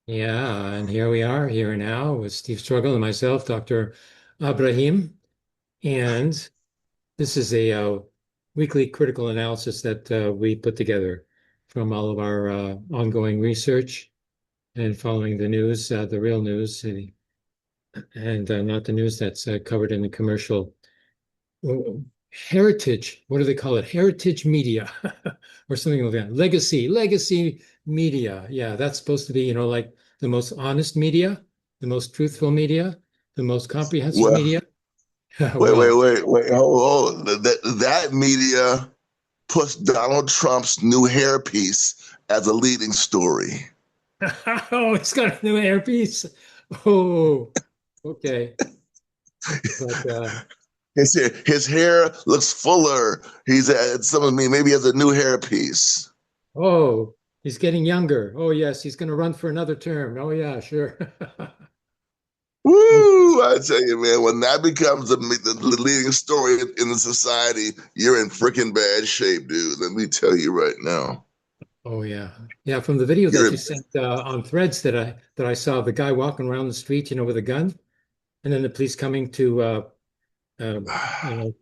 Yeah, and here we are, here now, with Steve Struggle and myself, Dr. Abrahim. And this is a weekly critical analysis that we put together from all of our ongoing research and following the news, the real news, and not the news that's covered in the commercial heritage. What do they call it? Heritage media or something like that. Legacy media. Yeah, that's supposed to be, like the most honest media, the most truthful media, the most comprehensive Well, media. wait, Well, hold. That media puts Donald Trump's new hairpiece as a leading story. oh, it's got a new hairpiece. Oh, okay. But His hair looks fuller. He's at some of me. Maybe he has a new hairpiece. oh, he's getting younger. Oh, yes, he's going to run for another term. Oh, yeah, sure. Woo! I tell you, man, when that becomes the leading story in the society, you're in freaking bad shape, dude. Let me tell you right now. Oh yeah. Yeah, from the video that You're you sent on Threads that I saw the guy walking around the street, with a gun, and then the police coming to uh,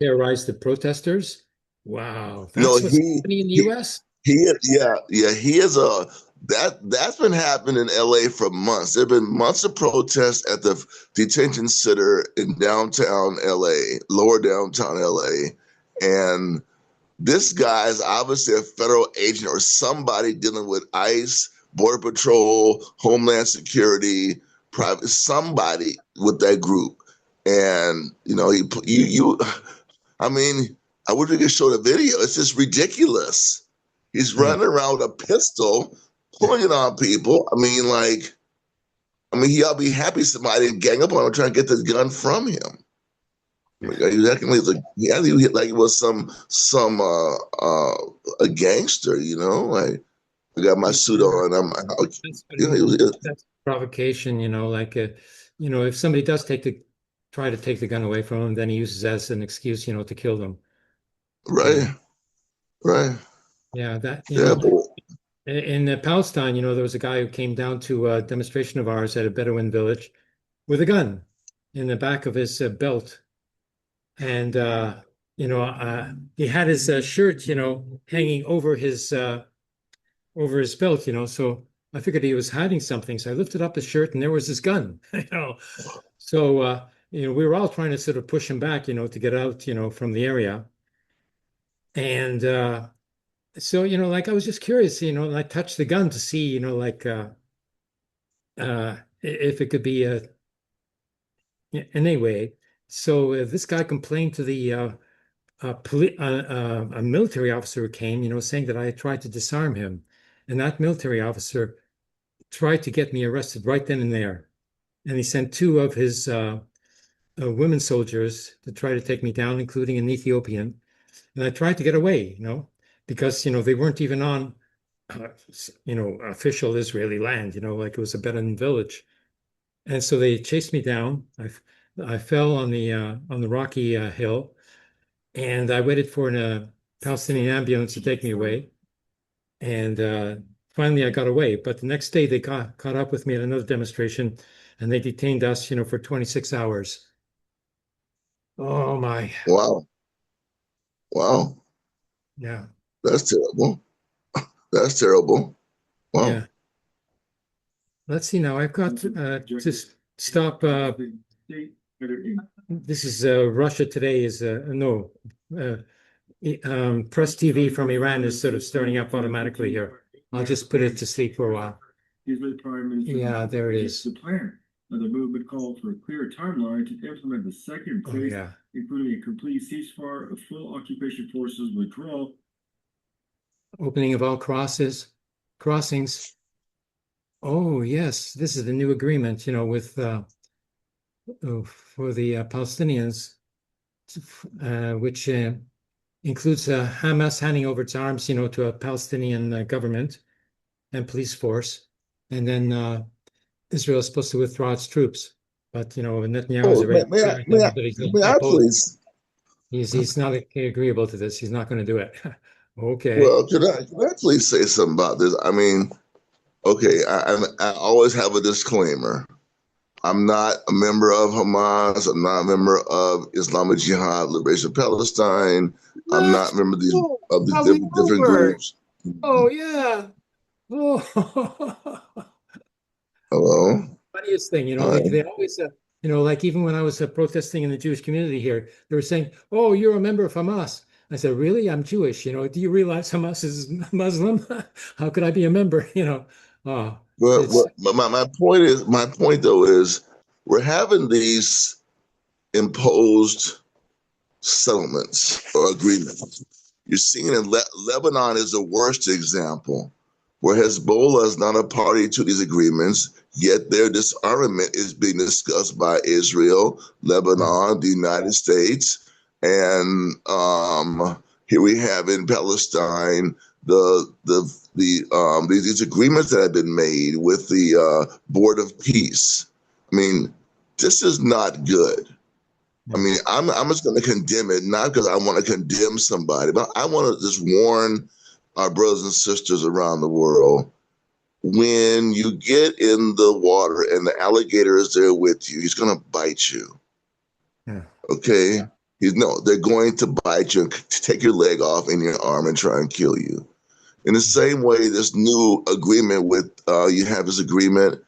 terrorize the protesters. Wow, no, that's what's happening in the he US? yeah, he is a that's been happening in LA for months. There have been months of protests at the detention center in downtown LA, lower downtown LA, and this guy is obviously a federal agent or somebody dealing with ICE, Border Patrol, Homeland Security, private somebody with that group. And I mean, I wish we could show the video. It's just ridiculous. He's Hmm. running around with a pistol, pulling it on people. I mean, he ought to be happy somebody didn't gang up on him trying to get this gun from him. He was acting like he was a gangster, like I got my suit Yeah, on. I'm out. that's You know, he was, that's provocation, like if somebody does try to take the gun away from him, then he uses that as an excuse, to kill them. Yeah. right, right. Yeah, that, Yeah, but in Palestine, there was a guy who came down to a demonstration of ours at a Bedouin village with a gun in the back of his belt. And, he had his shirt, hanging over his belt, so I figured he was hiding something. So I lifted up his shirt and there was his gun, So, we were all trying to sort of push him back, to get out, from the area. And, so, like I was just curious, and I touched the gun to see, like if it could be anyway. So this guy complained to the a military officer who came, saying that I had tried to disarm him, and that military officer tried to get me arrested right then and there. And he sent two of his women soldiers to try to take me down, including an Ethiopian. And I tried to get away, because they weren't even on official Israeli land, like it was a Bedouin village. And so they chased me down. I fell on the rocky hill, and I waited for a Palestinian ambulance to take me away. And finally, I got away. But the next day, they caught up with me at another demonstration, and they detained us, for 26 hours. Oh my, wow, wow, yeah, that's terrible. That's terrible. Wow. yeah. Let's see now. I've got to stop. This is Russia Today is no. Uh, Press TV from Iran is sort of starting up automatically here. I'll just put it to sleep for a while. Yeah, there it is. The plan. The movement called for a clear timeline to implement the second phase, yeah, including a complete ceasefire, a full occupation forces withdrawal, opening of all crossings. Oh, yes, this is the new agreement, with for the Palestinians, which includes Hamas handing over its arms, to a Palestinian government and police force, and then Israel is supposed to withdraw its troops. But Netanyahu has Oh, already decided that he's may I opposed. please? He's not agreeable to this. He's not going to do it. Okay. Well, can I please say something about this? I mean, Okay, I always have a disclaimer. I'm not a member of Hamas. I'm not a member of Islamic Jihad, Liberation of Palestine. I'm What? not a member of these Oh, of these how we different over? groups. Oh yeah. Oh, Hello. funniest thing, All they right. always, like even when I was protesting in the Jewish community here, they were saying, "Oh, you're a member of Hamas." I said, "Really? I'm Jewish. Do you realize Hamas is Muslim? How could I be a member?" Oh, it's But my point though is we're having these imposed settlements or agreements. You're seeing in Lebanon is the worst example, where Hezbollah is not a party to these agreements, yet their disarmament is being discussed by Israel, Lebanon, the United States, and here we have in Palestine these agreements that have been made with the Board of Peace. I mean, this is not good. I yeah, mean, I'm just going to condemn it, not because I want to condemn somebody, but I want to just warn our brothers and sisters around the world. When you get in the water and the alligator is there with you, he's going to bite you. yeah, Okay? No, they're going to bite you and take your leg off and your arm and try and kill you. In the same way, this new agreement with you have this agreement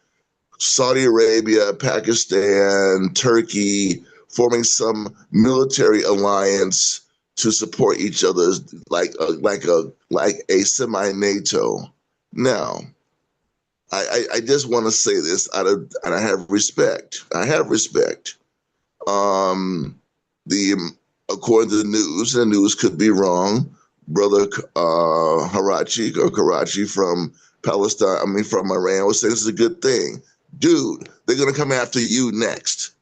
Saudi Arabia, Pakistan, Turkey forming some military alliance to support each other, like a semi NATO. Now, I just want to say this and I have respect. I have respect. Um, the according to the news could be wrong. Brother Karachi from Palestine, I mean from Iran, was saying this is a good thing. Dude, they're gonna come after you next.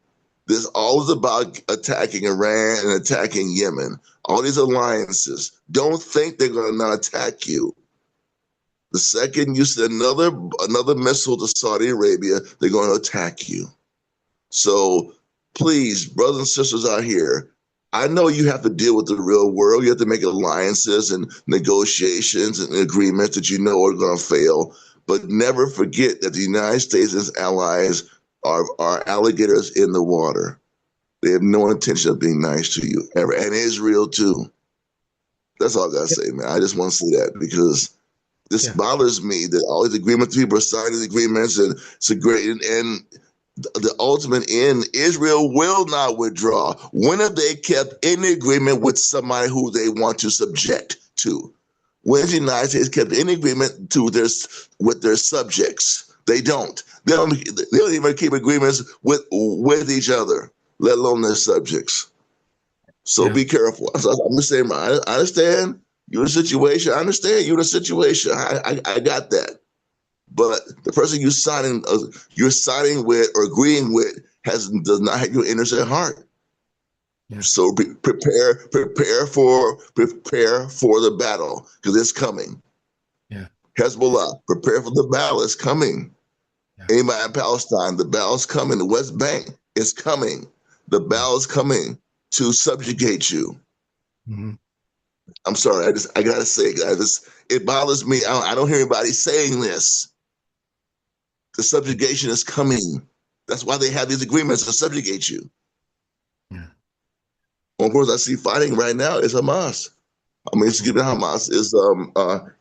This all is about attacking Iran and attacking Yemen. All these alliances. Don't think they're gonna not attack you. The second you send another missile to Saudi Arabia, they're going to attack you. So please, brothers and sisters out here, I know you have to deal with the real world. You have to make alliances and negotiations and agreements that you know are going to fail. But never forget that the United States and its allies are alligators in the water. They have no intention of being nice to you ever, and Israel too. That's all I gotta say, man. I just want to say that because this yeah, bothers me that all these agreements, people are signing these agreements, and it's a great and the ultimate end, Israel will not withdraw. When have they kept any agreement with somebody who they want to subject to? When has the United States kept any agreement with their subjects? They don't. They don't even keep agreements with each other, let alone their subjects. So yeah, be careful. So I'm just saying, I understand you're in a situation. I understand you're in a situation. I got that. But the person you're signing with or agreeing with does not have your interest at heart. yeah, So prepare for the battle because it's coming. yeah, Hezbollah, prepare for the battle. It's coming. yeah. Anybody in Palestine, the battle's coming. The West Bank is coming. The Yeah. battle's coming to subjugate you. Mhm. I'm sorry. I gotta say, guys, it bothers me. I don't hear anybody saying this. The subjugation is coming. That's why they have these agreements to subjugate you. Yeah. Of course, I see fighting right now is Hamas. I mean, excuse me, Hamas is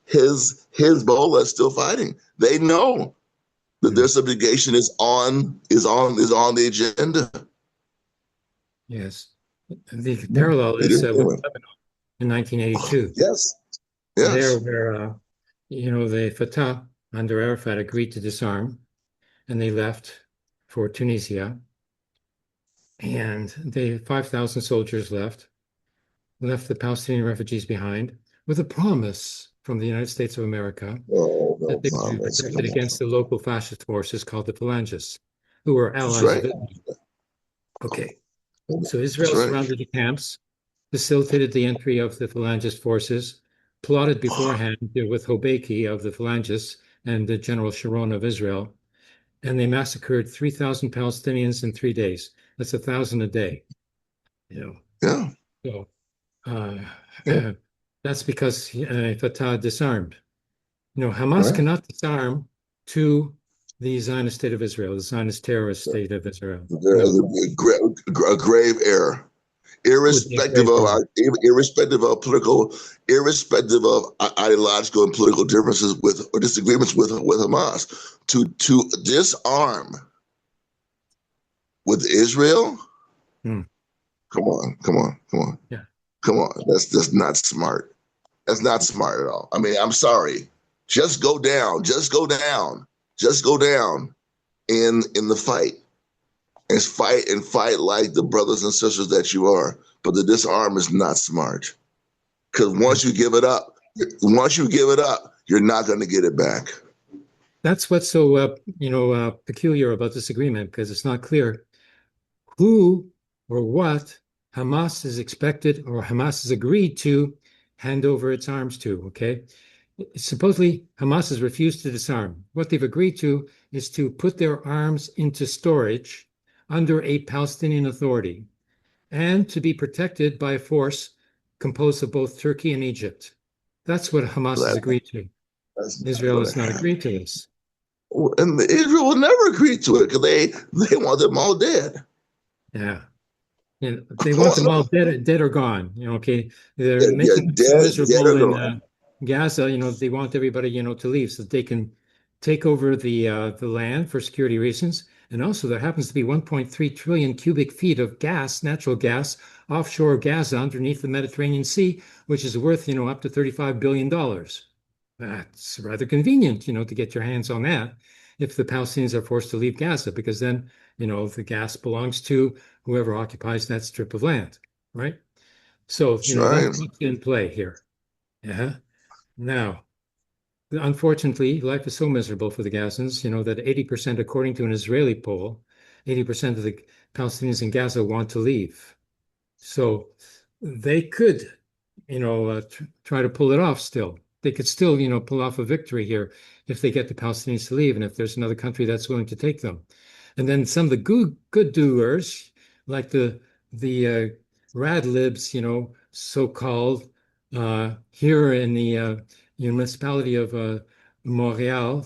his Hezbollah is still fighting. They know that their Mm. subjugation is on the agenda. Yes. The Yeah, parallel it is is. with Lebanon in 1982. Yes, There, yes. where the Fatah under Arafat agreed to disarm, and they left for Tunisia, and 5,000 soldiers left the Palestinian refugees behind with a promise from the United States of America Oh, no that they would be promise. protected against the local fascist forces called the Phalangists, who were That's allies of right. Israel. Okay, so That's Israel right. surrounded the camps, facilitated the entry of the Phalangist forces, plotted beforehand with Hobeki of the Phalangists and the General Sharon of Israel, and they massacred 3,000 Palestinians in 3 days. That's 1,000 a day. You know, Yeah, so that's because Fatah disarmed. Hamas right. cannot disarm to the Zionist state of Israel, the Zionist terrorist state of Israel? There No. is a grave error, Would be a irrespective great of thing. irrespective of ideological and political differences with or disagreements with Hamas, to disarm with Israel. Hmm. Come on, come on, come on, Yeah. come on. That's just not smart. That's not smart at all. I mean, I'm sorry. Just go down. Just go down. Just go down in the fight. And fight like the brothers and sisters that you are. But the disarm is not smart. Because Yeah. once you give it up, you're not going to get it back. That's what's so peculiar about this agreement, because it's not clear who or what Hamas is expected or Hamas has agreed to hand over its arms to. Okay. Supposedly, Hamas has refused to disarm. What they've agreed to is to put their arms into storage under a Palestinian Authority and to be protected by a force composed of both Turkey and Egypt. That's what Hamas has That, agreed to. that's not Israel going has to not happen. agreed to this. And Israel will never agree to it because they want them all dead. Yeah. And Of they want them course. all dead or gone. Okay. They're Yeah, making it so dead miserable or in gone. Gaza. They want everybody, to leave so that they can take over the land for security reasons. And also, there happens to be 1.3 trillion cubic feet of gas, natural gas, offshore Gaza underneath the Mediterranean Sea, which is worth, up to $35 billion. That's rather convenient, to get your hands on that if the Palestinians are forced to leave Gaza, because then, the gas belongs to whoever occupies that strip of land, right? So, That's that's right. what's in play here. Yeah. Now, unfortunately, life is so miserable for the Gazans, that 80%, according to an Israeli poll, 80% of the Palestinians in Gaza want to leave. So they could, try to pull it off still. They could still, pull off a victory here if they get the Palestinians to leave and if there's another country that's willing to take them. And then some of the good doers, like the rad libs, so-called, here in the municipality of Montreal,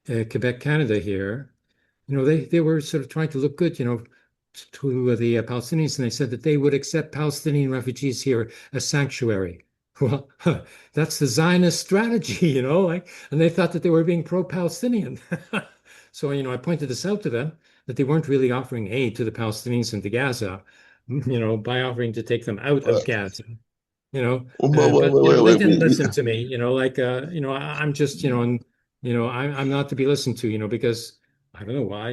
Quebec, Canada here, they were sort of trying to look good, to the Palestinians, and they said that they would accept Palestinian refugees here as sanctuary. Well, that's the Zionist strategy, and they thought that they were being pro-Palestinian. So, I pointed this out to them that they weren't really offering aid to the Palestinians into Gaza, by offering to take them out of But, Gaza, wait, but wait, they wait, didn't wait. listen to me, I'm just, I'm not to be listened to, because I don't know why,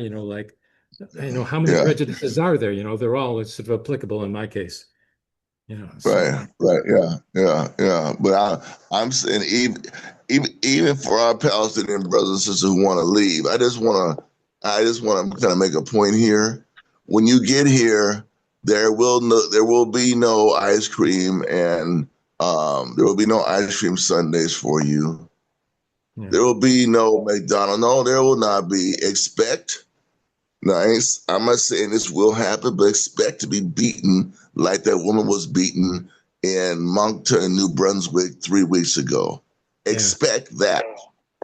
how many Yeah. prejudices are there? They're all sort of applicable in my case, so Right, right, yeah, yeah, yeah. But I'm saying even for our Palestinian brothers and sisters who want to leave, I just want to kind of make a point here. When you get here, there will be no ice cream and there will be no ice cream sundaes for you. yeah, There will be no McDonald's. No, there will not be. Expect Nice. I'm not saying this will happen, but expect to be beaten like that woman was beaten in Moncton, New Brunswick 3 weeks ago. yeah, Expect that.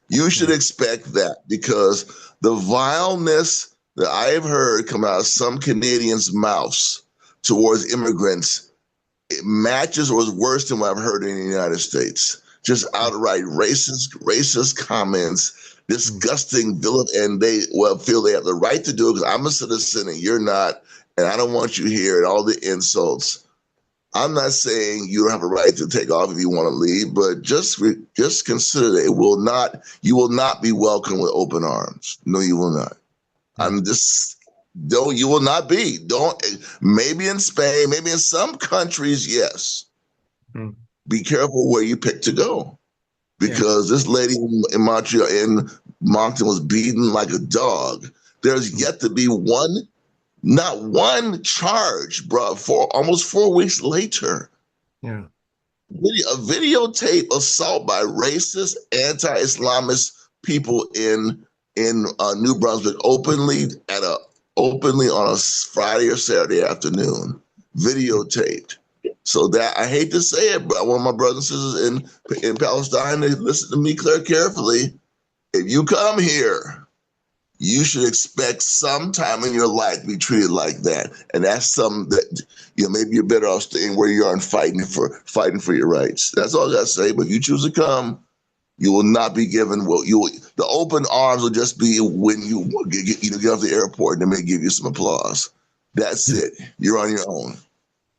You should yeah, expect that because the vileness that I have heard come out of some Canadians' mouths towards immigrants, it matches or is worse than what I've heard in the United States. Just yeah. outright racist comments, Mm. disgusting villain, and they feel they have the right to do it because I'm a citizen and you're not, and I don't want you here and all the insults. I'm not saying you don't have a right to take off if you want to leave, but just consider that you will not be welcomed with open arms. No, you will not. Yeah. I'm just don't you will not be. Don't maybe in Spain, maybe in some countries, yes. Mm. Be careful where you pick to go. Yeah. Because this lady in Montreal in Moncton was beaten like a dog. There's Mm. yet to be not one charge, bro, for almost 4 weeks later. Yeah. A videotape assault by racist, anti-Islamist people in New Brunswick openly on a Friday or Saturday afternoon, Mm. videotaped. So that I hate to say it, but I want my brothers and sisters in Palestine to listen to me carefully. If you come here, you should expect sometime in your life to be treated like that. And that's something that, maybe you're better off staying where you are and fighting for your rights. That's all I gotta say. But if you choose to come, you will not be given the open arms will just be when you get off the airport and they may give you some applause. That's it. You're on your own.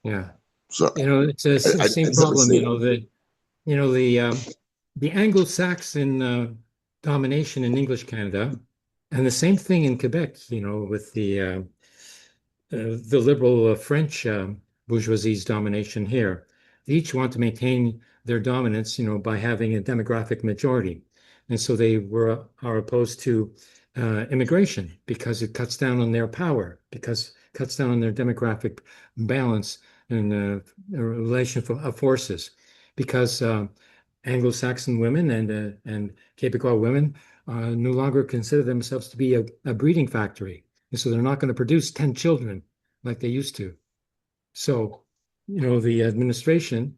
Yeah. So It's the I same just have to problem, say the Anglo-Saxon domination in English Canada, and the same thing in Quebec, with the liberal French bourgeoisie's domination here. They each want to maintain their dominance, by having a demographic majority. And so they are opposed to immigration because it cuts down on their power, because it cuts down on their demographic balance and relation of forces. Because Anglo-Saxon women and Quebecois women no longer consider themselves to be a breeding factory. And so they're not going to produce 10 children like they used to. So, the administration,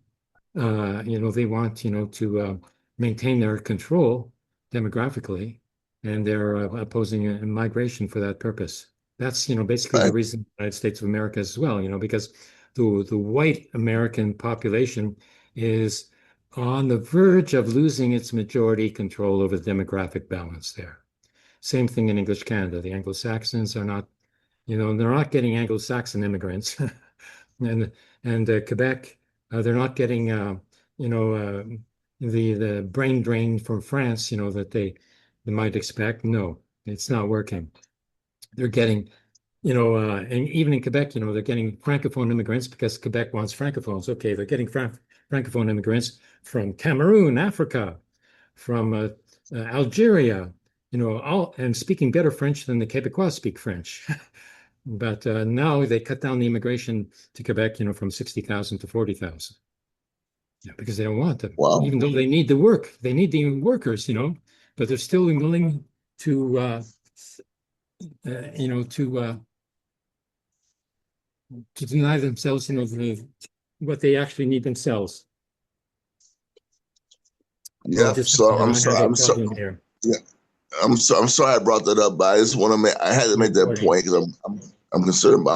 they want, to maintain their control demographically, and they're opposing migration for that purpose. That's, basically the reason the United States of America as well, because the white American population is on the verge of losing its majority control over the demographic balance there. Same thing in English Canada. The Anglo-Saxons are not, they're not getting Anglo-Saxon immigrants, and Quebec, they're not getting, the brain drain from France, that they might expect. No, it's not working. They're getting, and even in Quebec, they're getting francophone immigrants because Quebec wants francophones. Okay, they're getting francophone immigrants from Cameroon, Africa, from Algeria, all and speaking better French than the Quebecois speak French. But now they cut down the immigration to Quebec, from 60,000 to 40,000. Yeah, because they don't want them, wow. even though they need the work. They need the workers, but they're still willing to, to deny themselves, what they actually need themselves. Yeah. So I'm sorry. I'm sorry. Problem here. Yeah. I'm sorry I brought that up, but I just want to I had to make that point because I'm concerned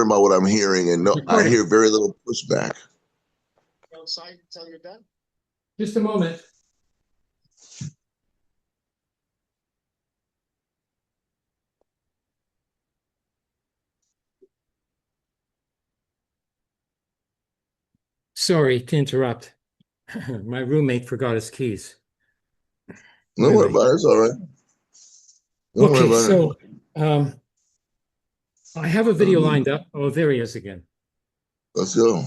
about what I'm hearing, and I hear very little pushback. Outside until you're done. Just a moment. Sorry to interrupt. My roommate forgot his keys. Don't worry about it. It's all right. Don't worry about it. I have a video lined up. Oh, there he is again. Let's go.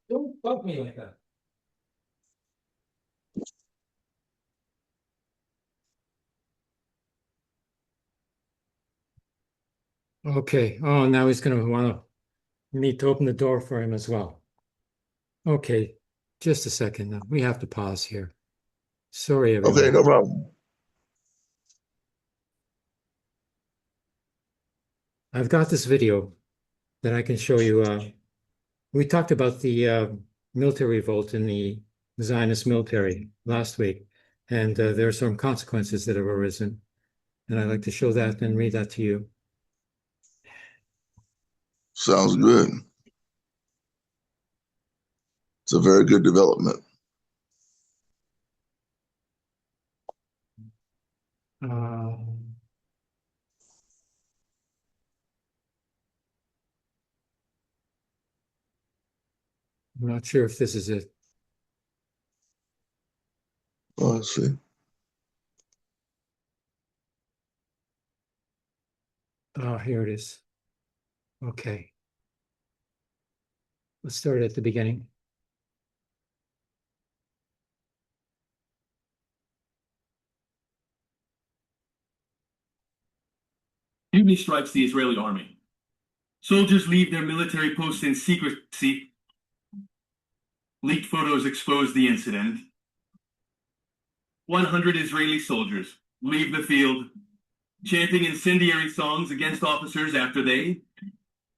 Don't bug me like that. Okay. Oh, now he's going to want me to open the door for him as well. Okay. Just a second. We have to pause here. Sorry, everyone. Okay, no problem. I've got this video that I can show you. We talked about the military revolt in the Zionist military last week, and there are some consequences that have arisen. And I'd like to show that and read that to you. Sounds good. It's a very good development. I'm not sure if this is it. Oh, let's see. Oh, here it is. Okay. Let's start at the beginning. Mutiny strikes the Israeli army. Soldiers leave their military posts in secrecy. Leaked photos expose the incident. 100 Israeli soldiers leave the field, chanting incendiary songs against officers after they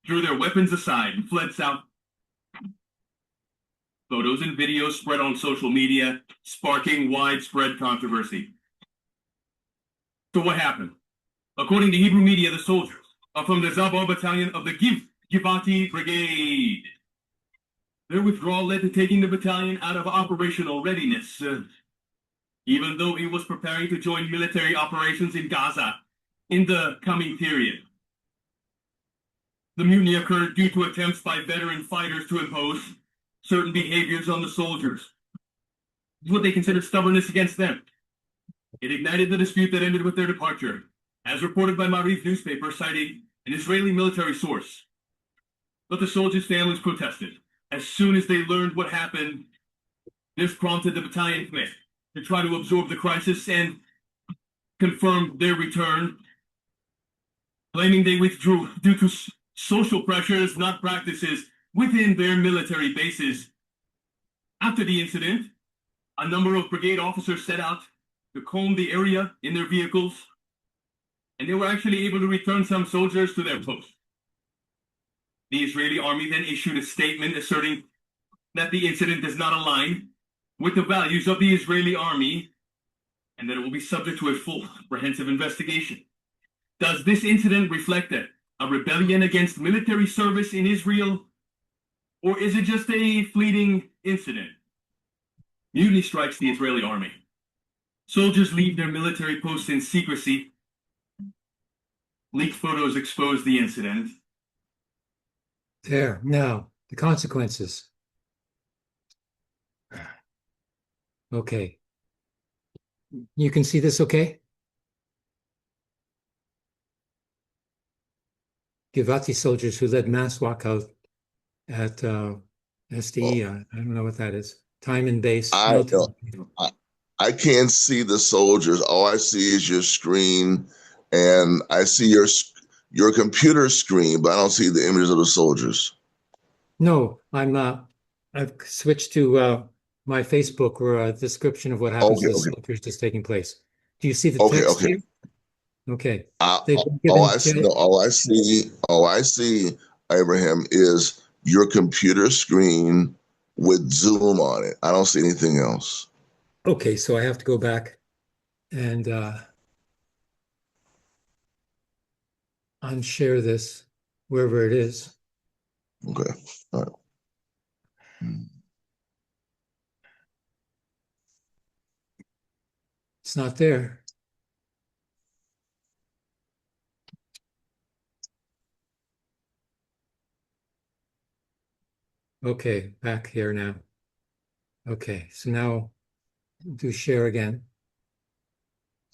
threw their weapons aside and fled south. Photos and videos spread on social media, sparking widespread controversy. So what happened? According to Hebrew media, the soldiers are from the Zabor battalion of the Givati Brigade. Their withdrawal led to taking the battalion out of operational readiness, even though it was preparing to join military operations in Gaza in the coming period. The mutiny occurred due to attempts by veteran fighters to impose certain behaviors on the soldiers, what they considered stubbornness against them. It ignited the dispute that ended with their departure, as reported by Maariv newspaper citing an Israeli military source. But the soldiers' families protested. As soon as they learned what happened, this prompted the battalion command to try to absorb the crisis and confirm their return, claiming they withdrew due to social pressures, not practices, within their military bases. After the incident, a number of brigade officers set out to comb the area in their vehicles, and they were actually able to return some soldiers to their posts. The Israeli army then issued a statement asserting that the incident does not align with the values of the Israeli army and that it will be subject to a full comprehensive investigation. Does this incident reflect a rebellion against military service in Israel, or is it just a fleeting incident? Mutiny strikes the Israeli army. Soldiers leave their military posts in secrecy. Leaked photos expose the incident. There, now, the consequences. Okay. You can see this okay? Givati soldiers who led mass walkout at SDE, I don't know what that is. Time and base. I can't see the soldiers. All I see is your screen, and I see your computer screen, but I don't see the images of the soldiers. No, I've switched to my Facebook where a description of what happens to the soldiers is taking place. Do you see the text here? Okay. All I see, Abraham, is your computer screen with Zoom on it. I don't see anything else. Okay, so I have to go back and unshare this wherever it is. Okay. All right. It's not there. Okay, back here now. Okay, so now do share again.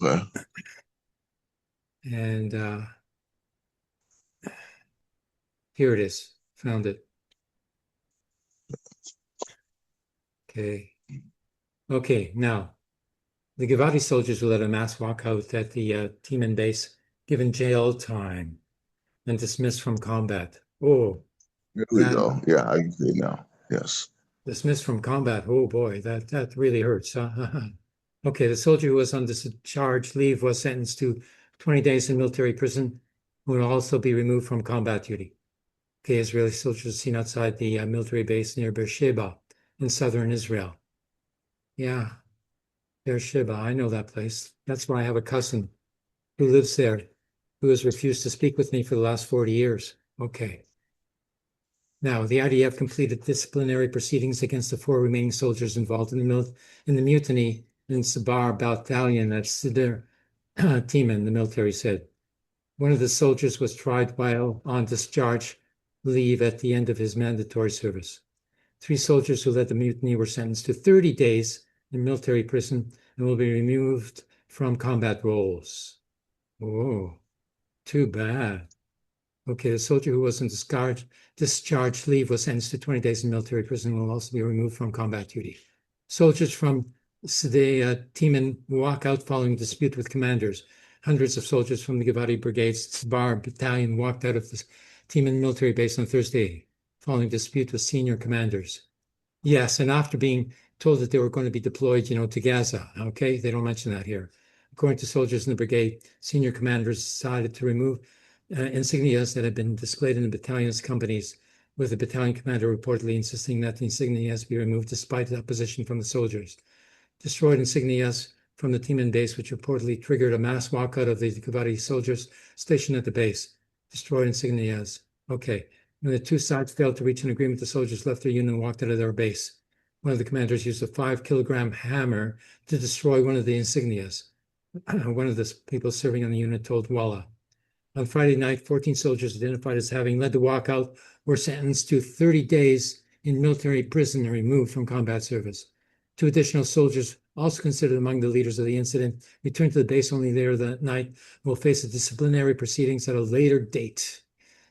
Okay. And here it is. Found it. Okay. Okay, now the Givati soldiers who led a mass walkout at the Teman base given jail time and dismissed from combat. Oh, here we go. Yeah, I can see it now. Yes. Dismissed from combat. Oh boy, that really hurts. Okay, the soldier who was on discharge leave was sentenced to 20 days in military prison, who will also be removed from combat duty. Okay, Israeli soldiers seen outside the military base near Beersheba in southern Israel. Yeah, Beersheba, I know that place. That's why I have a cousin who lives there, who has refused to speak with me for the last 40 years. Okay. Now, the IDF completed disciplinary proceedings against the 4 remaining soldiers involved in the mutiny in Sabar battalion at Sidr Timan, the military said. One of the soldiers was tried while on discharge leave at the end of his mandatory service. 3 soldiers who led the mutiny were sentenced to 30 days in military prison and will be removed from combat roles. Oh, too bad. Okay, the soldier who was on discharge leave was sentenced to 20 days in military prison and will also be removed from combat duty. Soldiers from Sideh Timan walk out following dispute with commanders. Hundreds of soldiers from the Givati Brigade's Bar battalion walked out of the Timan military base on Thursday following dispute with senior commanders. Yes, and after being told that they were going to be deployed, to Gaza. Okay, they don't mention that here. According to soldiers in the brigade, senior commanders decided to remove insignias that had been displayed in the battalion's companies with the battalion commander reportedly insisting that the insignias be removed despite the opposition from the soldiers. Destroyed insignias from the Timan base, which reportedly triggered a mass walkout of the Kavadi soldiers stationed at the base. Destroyed insignias. Okay. When the two sides failed to reach an agreement, the soldiers left their unit and walked out of their base. One of the commanders used a 5-kilogram hammer to destroy one of the insignias. One of the people serving on the unit told Walla. On Friday night, 14 soldiers identified as having led the walkout were sentenced to 30 days in military prison and removed from combat service. 2 additional soldiers, also considered among the leaders of the incident, returned to the base only later that night, will face disciplinary proceedings at a later date.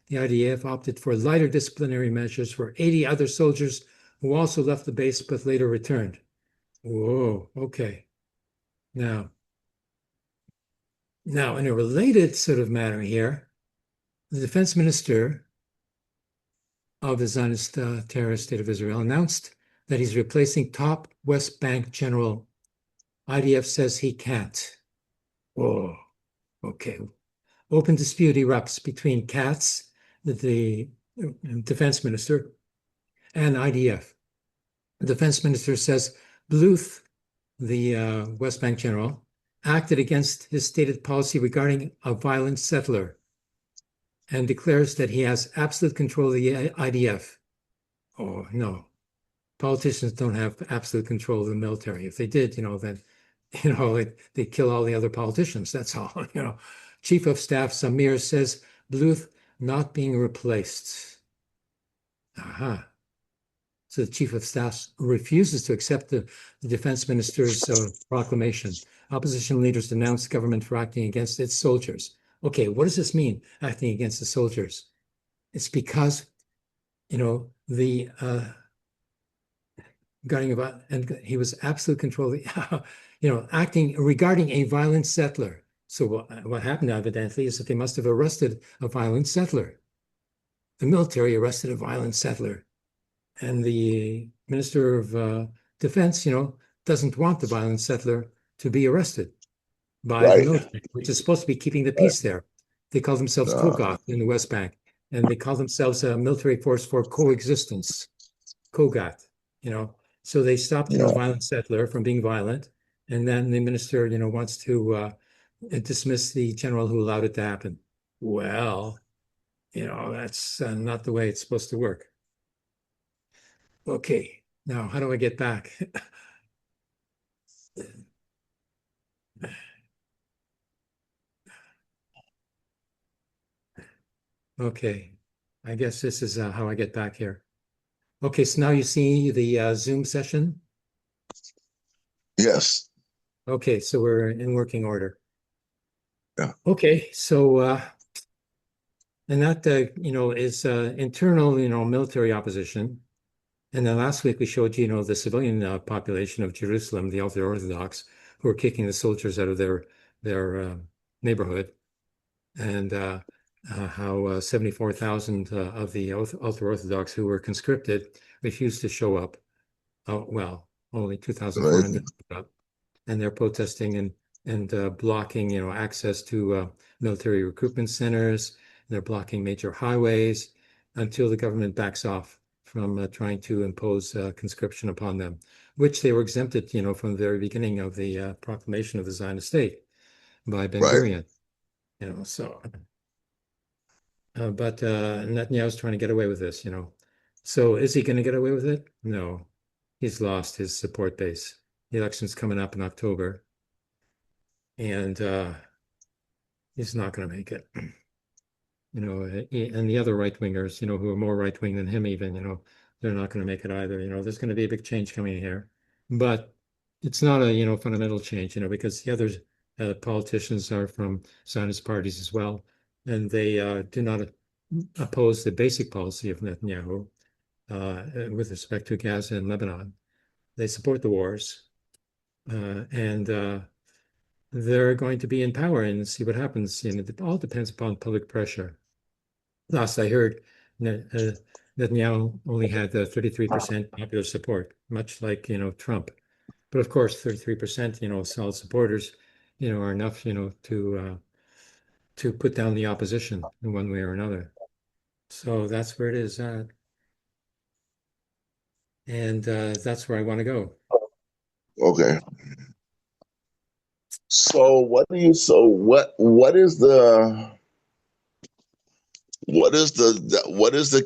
The IDF opted for lighter disciplinary measures for 80 other soldiers who also left the base but later returned. Whoa, okay. Now, in a related sort of matter here, the defense minister of the Zionist terrorist state of Israel announced that he's replacing top West Bank general. IDF says he can't. Whoa, okay. Open dispute erupts between Katz, the defense minister, and IDF. The defense minister says Bluth, the West Bank general, acted against his stated policy regarding a violent settler and declares that he has absolute control of the IDF. Oh, no. Politicians don't have absolute control of the military. If they did, then, they'd kill all the other politicians. That's all, Chief of Staff Samir says Bluth not being replaced. Aha. So the Chief of Staff refuses to accept the defense minister's proclamation. Opposition leaders denounced the government for acting against its soldiers. Okay, what does this mean, acting against the soldiers? It's because, the regarding about, and he was absolute control, acting regarding a violent settler. So what happened evidently is that they must have arrested a violent settler. The military arrested a violent settler. And the Minister of Defense, doesn't want the violent settler to be arrested by the military, which is supposed to be keeping the peace there. They call themselves Kogath in the West Bank, and they call themselves a military force for coexistence, Kogath, So they stopped, violent settler from being violent, and then the minister, wants to dismiss the general who allowed it to happen. Well, that's not the way it's supposed to work. Okay, now how do I get back? Okay, I guess this is how I get back here. Okay, so now you see the Zoom session? Yes. Okay, so we're in working order. Yeah. Okay, so and that is internal, military opposition. And then last week we showed you, the civilian population of Jerusalem, the ultra-Orthodox, who were kicking the soldiers out of their neighborhood, and how 74,000 of the ultra-Orthodox who were conscripted refused to show up. Oh, well, only 2,400 showed up, and they're protesting and blocking, access to military recruitment centers. They're blocking major highways until the government backs off from trying to impose conscription upon them, which they were exempted, from the very beginning of the proclamation of the Zionist state by Ben-Gurion. So. But Netanyahu's trying to get away with this, So is he going to get away with it? No. He's lost his support base. The election's coming up in October, and he's not going to make it. And the other right-wingers, who are more right-wing than him even, they're not going to make it either. There's going to be a big change coming here. But it's not a, fundamental change, because the other politicians are from Zionist parties as well. And they do not oppose the basic policy of Netanyahu with respect to Gaza and Lebanon. They support the wars, and they're going to be in power and see what happens. It all depends upon public pressure. Last I heard, Netanyahu only had 33% popular support, much like Trump. But of course, 33% solid supporters are enough to put down the opposition in one way or another. So that's where it is at. and that's where I want to go. Okay. So what is the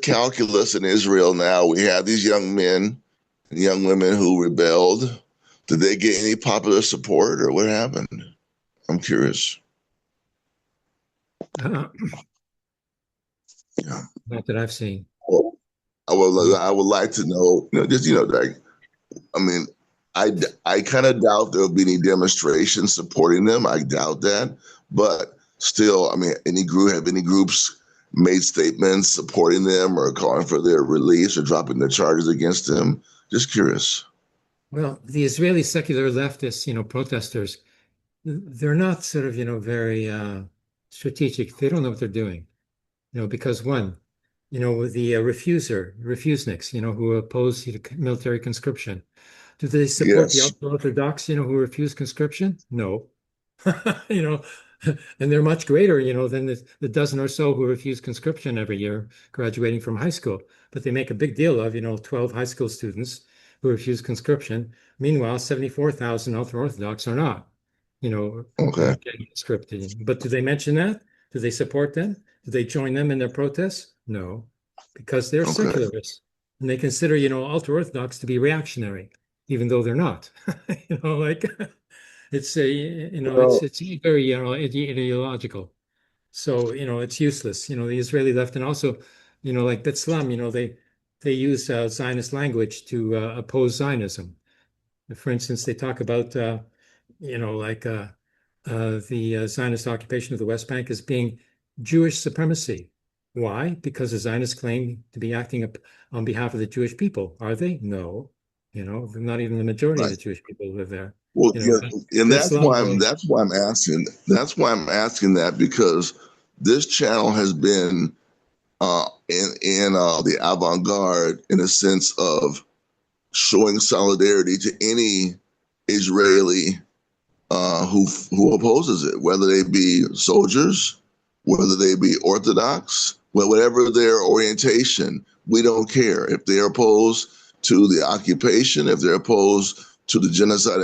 calculus in Israel now? We have these young men and young women who rebelled. Did they get any popular support or what happened? I'm curious. Uh, Yeah. not that I've seen. Well, I would like to know, like, I mean, I kind of doubt there'll be any demonstrations supporting them. I doubt that, but still, I mean, have any groups made statements supporting them or calling for their release or dropping their charges against them? Just curious. Well, the Israeli secular leftists, protesters, they're not sort of, very strategic. They don't know what they're doing, because one, the refuseniks, who oppose military conscription. Do they support the Yes. ultra-Orthodox, who refuse conscription? No. You know, and they're much greater, than the dozen or so who refuse conscription every year graduating from high school. But they make a big deal of, 12 high school students who refuse conscription. Meanwhile, 74,000 ultra-Orthodox are not, Okay. getting conscripted. But do they mention that? Do they support them? Do they join them in their protests? No, because they're Okay. secularists and they consider, ultra-Orthodox to be reactionary, even though they're not. Like it's a, Well, it's very, ideological. So, it's useless. The Israeli left, and also, like B'Tselem, they use Zionist language to oppose Zionism. For instance, they talk about, like the Zionist occupation of the West Bank as being Jewish supremacy. Why? Because the Zionists claim to be acting on behalf of the Jewish people. Are they? No. Not even the majority of right. the Jewish people live there. Well, yeah, But and B'Tselem, that's why I'm asking. That's why I'm asking that because this channel has been in the avant garde in a sense of showing solidarity to any Israeli who opposes it, whether they be soldiers, whether they be Orthodox, whatever their orientation. We don't care if they're opposed to the occupation, if they're opposed to the genocide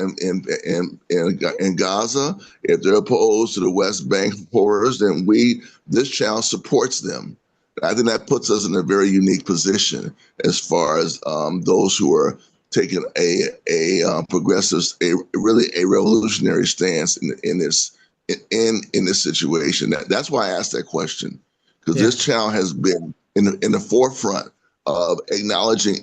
in Gaza, if they're opposed to the West Bank horrors, then this channel supports them. I think that puts us in a very unique position as far as those who are taking a progressive, really a revolutionary stance in this situation. That's why I asked that question because yeah, this channel has been in the forefront of acknowledging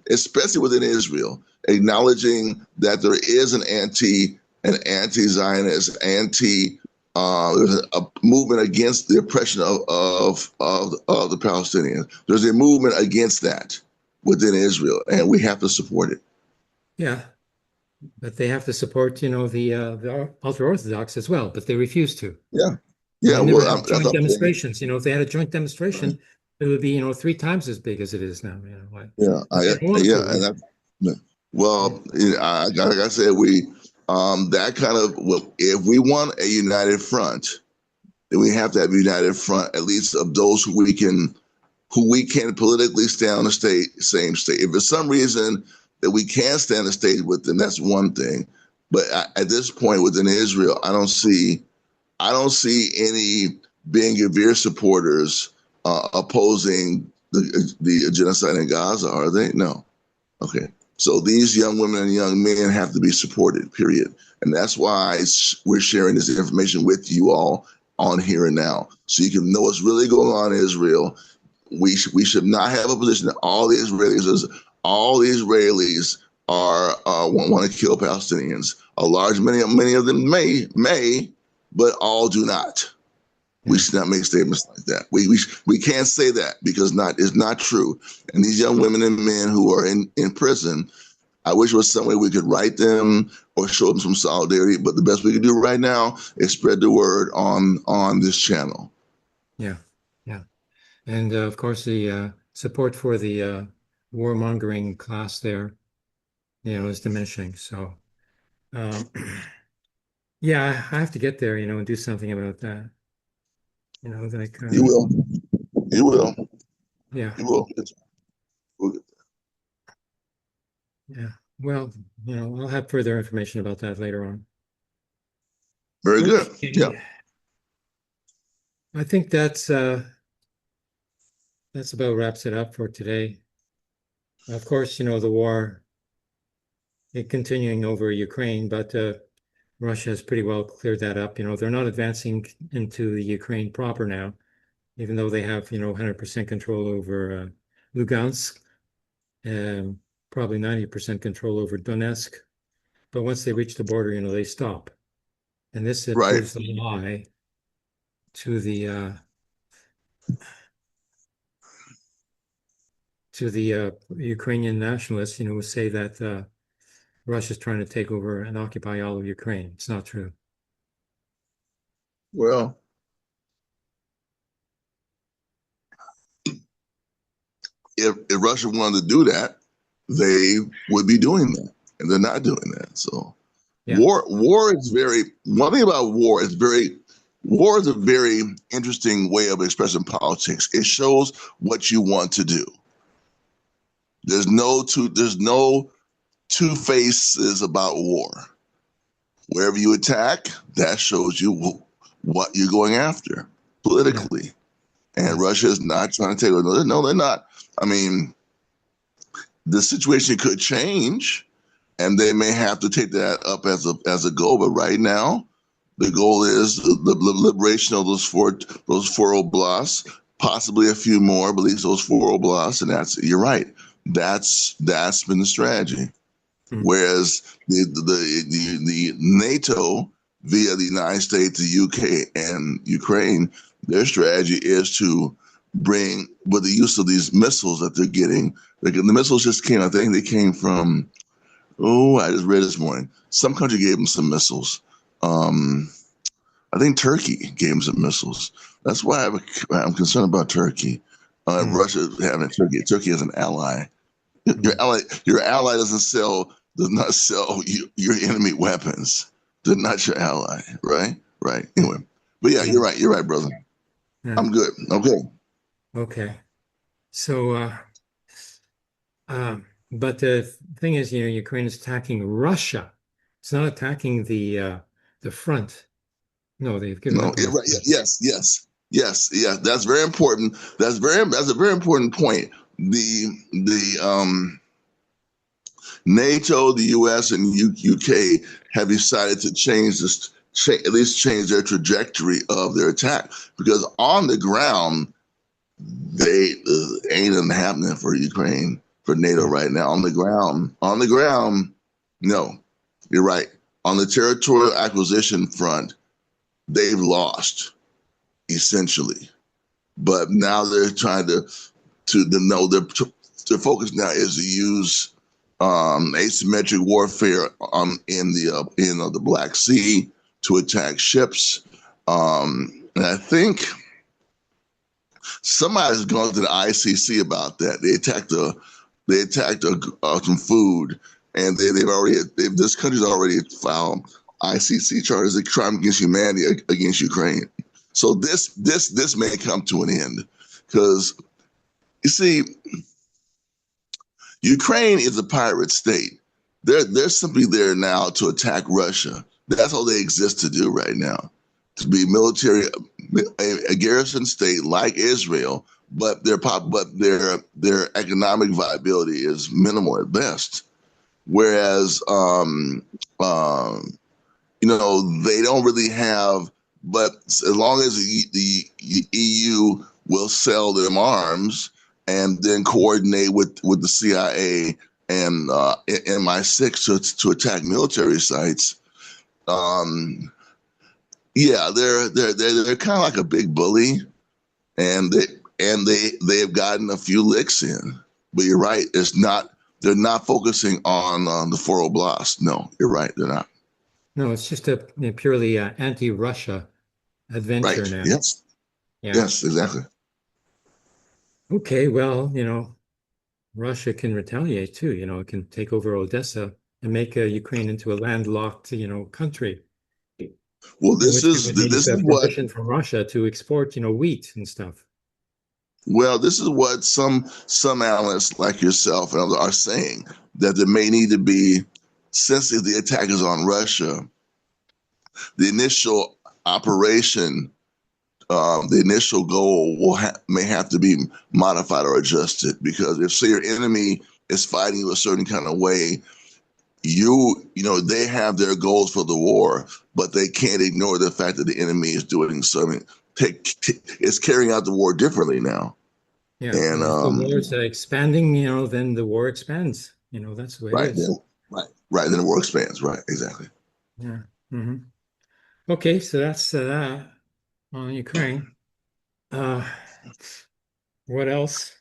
especially within Israel, acknowledging that there is an anti-Zionist, there's a movement against the oppression of the Palestinians. There's a movement against that within Israel, and we have to support it. yeah. But they have to support, the ultra-Orthodox as well, but they refuse to. Yeah, And yeah. they never Well, have that's joint what I'm saying. demonstrations. If they had a joint Right. demonstration, it would be, 3 times as big as it is now. Like, Yeah, but they don't want yeah, and to. that. Yeah. Yeah. Well, like I said, that kind of if we want a united front, then we have to have a united front at least of those who we can politically stay on the same state. If for some reason that we can't stand the stage with them, that's one thing. But at this point within Israel, I don't see any Ben Gvir supporters opposing the genocide in Gaza, are they? No. Okay. So these young women and young men have to be supported, period. And that's why we're sharing this information with you all on here and now. So you can know what's really going on in Israel. We should not have a position that all the Israelis are want to kill Palestinians. Many of them may, but all do not. We Yeah. should not make statements like that. We can't say that because it's not true. And these young women and men who are in prison, I wish there was some way we could write them or show them some solidarity. But the best we can do right now is spread the word on this channel. Yeah. Yeah. And of course, the support for the warmongering class there, is diminishing. So, um, yeah, I have to get there, and do something about that. Like, You will. You will. yeah. You will. Yeah. Well, I'll have further information about that later on. Very good. Yeah. Okay. I think that's about wraps it up for today. Of course, the war continuing over Ukraine, but Russia has pretty well cleared that up. They're not advancing into the Ukraine proper now, even though they have 100% control over Lugansk and probably 90% control over Donetsk. But once they reach the border, they stop. And this Right. proves the lie to the Ukrainian nationalists, who say that Russia's trying to take over and occupy all of Ukraine. It's not true. Well, if Russia wanted to do that, they would be doing that, and they're not doing that. So, Yeah. war is very. One thing about war is war is a very interesting way of expressing politics. It shows what you want to do. There's no two faces about war. Wherever you attack, that shows you what you're going after politically. Yeah. And Russia is not trying to take over. No, they're not. I mean, the situation could change, and they may have to take that up as a goal. But right now, the goal is the liberation of those four oblasts, possibly a few more, but at least those four oblasts. And you're right. That's been the strategy. Mm-hmm. Whereas the NATO via the United States, the UK, and Ukraine, their strategy is to bring, with the use of these missiles that they're getting. The missiles just came. I think they came from. I just read this morning. Some country gave them some missiles. I think Turkey gave them some missiles. That's why I'm concerned about Turkey. Russia having Turkey. Turkey is an ally. Your ally does not sell your enemy weapons. They're not your ally, right? Right. Anyway, but yeah, you're right. You're right, brother. Yeah. I'm good. Okay. So, but the thing is, Ukraine is attacking Russia. It's not attacking the front. No, they've given up. Right. Yes. Yeah. That's very important. That's a very important point. The NATO, the US, and UK have decided to at least change their trajectory of their attack, because on the ground, they ain't nothing happening for Ukraine, for NATO right now. On the ground, no, you're right. On the territorial acquisition front, they've lost essentially, but now they're trying their focus now is to use asymmetric warfare in the Black Sea to attack ships. And I think somebody's gone to the ICC about that. They attacked some food, and this country's already filed ICC charges of crime against humanity against Ukraine. So this may come to an end, because you see, Ukraine is a pirate state. They're simply there now to attack Russia. That's all they exist to do right now, to be a garrison state like Israel, but their economic viability is minimal at best. Whereas, they don't really have. But as long as the EU will sell them arms and then coordinate with the CIA and MI6 to attack military sites, they're kind of like a big bully, and they've gotten a few licks in. But you're right, they're not focusing on the four oblasts. No, you're right, they're not. No, it's just a purely anti-Russia adventure right. now. Yes. Yeah. Yes, exactly. Okay, well, Russia can retaliate too. It can take over Odessa and make Ukraine into a landlocked, country. Well, this is what permission from Russia to export, wheat and stuff. Well, this is what some analysts like yourself and others are saying, that there may need to be, since the attack is on Russia, the initial operation, the initial goal may have to be modified or adjusted, because if, say, your enemy is fighting you a certain kind of way, they have their goals for the war, but they can't ignore the fact that the enemy is doing something. It's carrying out the war differently now. Yeah. And If the war is expanding, then the war expands. That's the way right it is. then, right then the war expands. Right, exactly. Yeah. Hmm. Okay, so that's that on Ukraine. Uh, what else?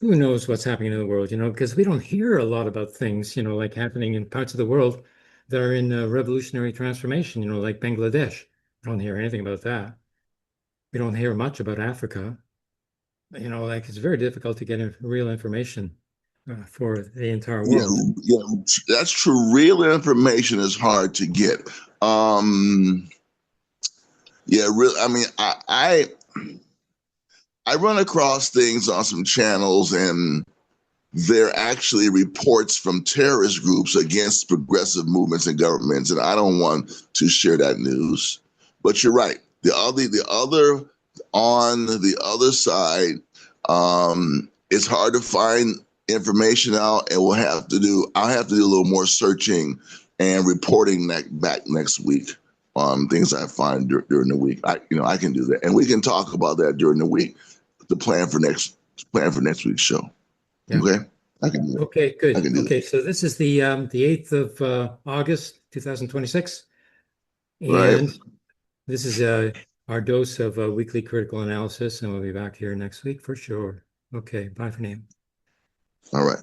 Who knows what's happening in the world, because we don't hear a lot about things, like happening in parts of the world that are in revolutionary transformation, like Bangladesh. I don't hear anything about that. We don't hear much about Africa. Like it's very difficult to get real information for the entire Yeah, world. yeah, that's true. Real information is hard to get. Um, yeah, real. I mean, I run across things on some channels, and they're actually reports from terrorist groups against progressive movements and governments, and I don't want to share that news. But you're right. On the other side, it's hard to find information out, and I'll have to do a little more searching and reporting back next week on things I find during the week. I can do that, and we can talk about that during the week. The plan for next week's show. Yeah. Okay, I can do it. Okay, I can good. do Okay, that. so this is the 8th of August, 2026, Right. and this is our dose of weekly critical analysis, and we'll be back here next week for sure. Okay, bye for now. All right.